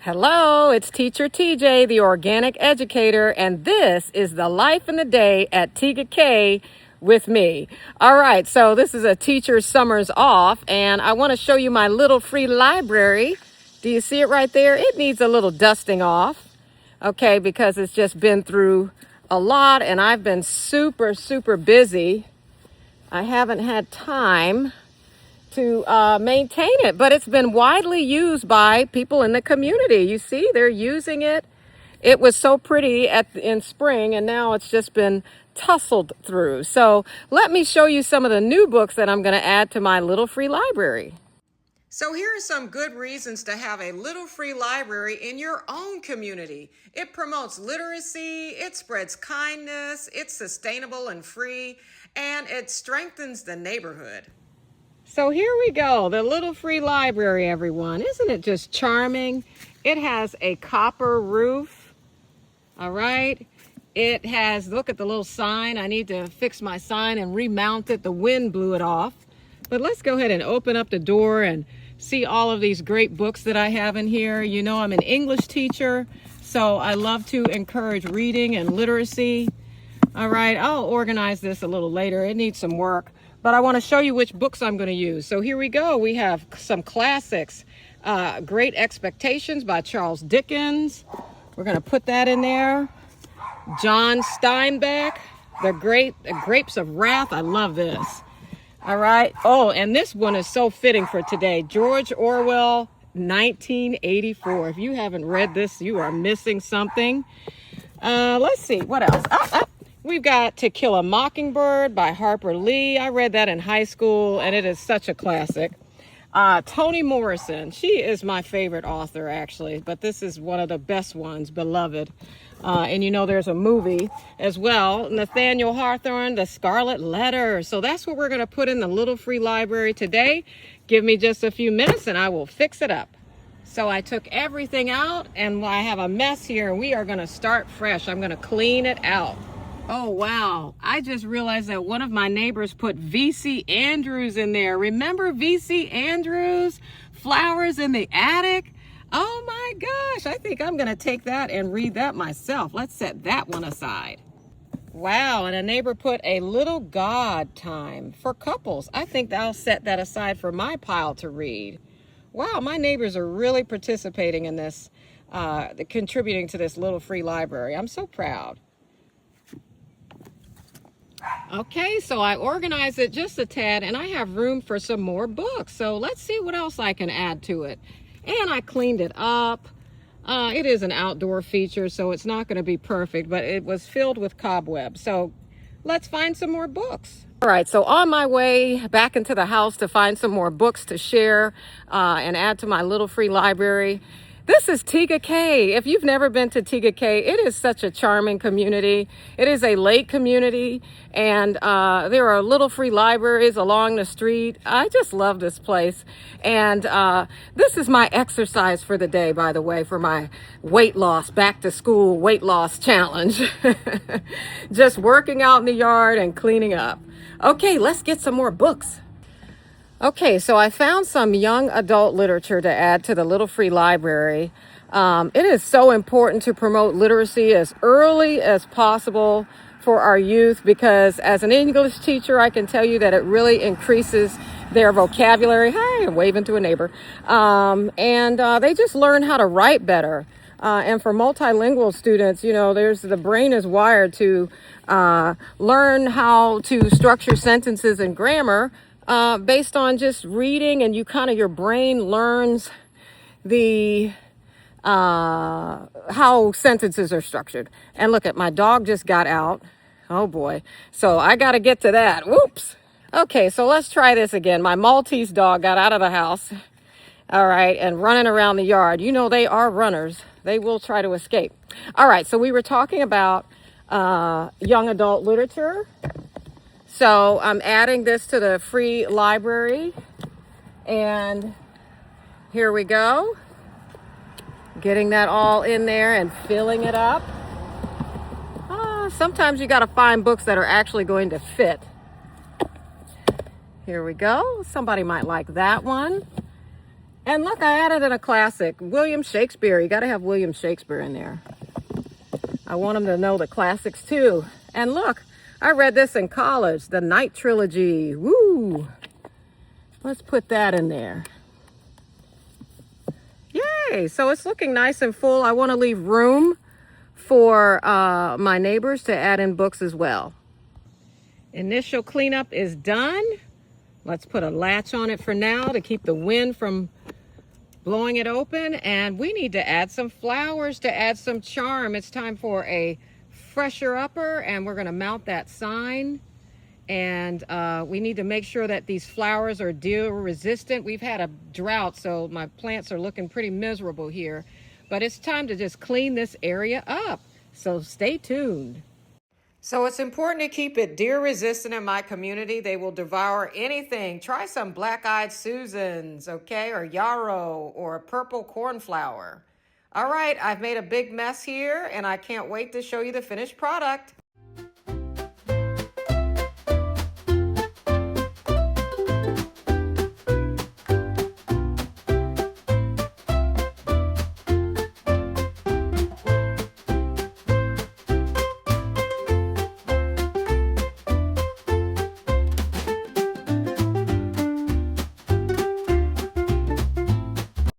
Hello, it's Teacher TJ, the Organic Educator, and this is the Life in the Day at Tijarah with me. All right, so this is a teacher's summers off, and I want to show you my little free library. Do you see it right there? It needs a little dusting off, okay, because it's just been through a lot, and I've been super busy. I haven't had time to maintain it, but it's been widely used by people in the community. You see, they're using it. It was so pretty in spring, and now it's just been tussled through. So let me show you some of the new books that I'm going to add to my little free library. So here are some good reasons to have a little free library in your own community. It promotes literacy, it spreads kindness, it's sustainable and free, and it strengthens the neighborhood. So here we go, the little free library, everyone. Isn't it just charming? It has a copper roof, all right? It has, look at the little sign. I need to fix my sign and remount it. The wind blew it off. But let's go ahead and open up the door and see all of these great books that I have in here. You know, I'm an English teacher, so I love to encourage reading and literacy. All right, I'll organize this a little later. It needs some work. But I want to show you which books I'm going to use. So here we go. We have some classics. Great Expectations by Charles Dickens. We're going to put that in there. John Steinbeck, The Grapes of Wrath. I love this. All right. Oh, and this one is so fitting for today. George Orwell, 1984. If you haven't read this, you are missing something. Let's see. What else? We've got To Kill a Mockingbird by Harper Lee. I read that in high school, and it is such a classic. Toni Morrison. She is my favorite author, actually, but this is one of the best ones, Beloved. And you know there's a movie as well. Nathaniel Hawthorne, The Scarlet Letter. So that's what we're going to put in the little free library today. Give me just a few minutes, and I will fix it up. So I took everything out, and I have a mess here. We are going to start fresh. I'm going to clean it out. Oh, wow. I just realized that one of my neighbors put V.C. Andrews in there. Remember V.C. Andrews? Flowers in the Attic? Oh my gosh. I think I'm going to take that and read that myself. Let's set that one aside. Wow. And a neighbor put A Little God Time for couples. I think I'll set that aside for my pile to read. Wow. My neighbors are really participating in this, contributing to this little free library. I'm so proud. Okay, so I organized it just a tad, and I have room for some more books. So let's see what else I can add to it. And I cleaned it up. It is an outdoor feature, so it's not going to be perfect, but it was filled with cobwebs. So let's find some more books. All right, so on my way back into the house to find some more books to share and add to my little free library. This is Tijarah. If you've never been to Tijarah, it is such a charming community. It is a lake community, and there are little free libraries along the street. I just love this place. And this is my exercise for the day, by the way, for my weight loss, back to school weight loss challenge. Just working out in the yard and cleaning up. Okay, let's get some more books. Okay, so I found some young adult literature to add to the little free library. It is so important to promote literacy as early as possible for our youth, because as an English teacher, I can tell you that it really increases their vocabulary. Hi, I'm waving to a neighbor. And they just learn how to write better. And for multilingual students, you know, the brain is wired to learn how to structure sentences and grammar based on just reading, and your brain learns the how sentences are structured. And look, my dog just got out. Oh boy. So I got to get to that. Whoops. Okay, so let's try this again. My Maltese dog got out of the house. All right, and running around the yard. You know, they are runners. They will try to escape. All right, so we were talking about young adult literature. So I'm adding this to the free library, and here we go. Getting that all in there and filling it up. Sometimes you got to find books that are actually going to fit. Here we go. Somebody might like that one. And look, I added in a classic, William Shakespeare. You got to have William Shakespeare in there. I want them to know the classics too. And look, I read this in college, the Night Trilogy. Woo! Let's put that in there. Yay! So it's looking nice and full. I want to leave room for my neighbors to add in books as well. Initial cleanup is done. Let's put a latch on it for now to keep the wind from blowing it open. And we need to add some flowers to add some charm. It's time for a fresher upper, and we're going to mount that sign. And we need to make sure that these flowers are deer resistant. We've had a drought, so my plants are looking pretty miserable here. But it's time to just clean this area up. So stay tuned. So it's important to keep it deer resistant in my community. They will devour anything. Try some black-eyed Susans, okay, or yarrow, or a purple cornflower. All right, I've made a big mess here, and I can't wait to show you the finished product.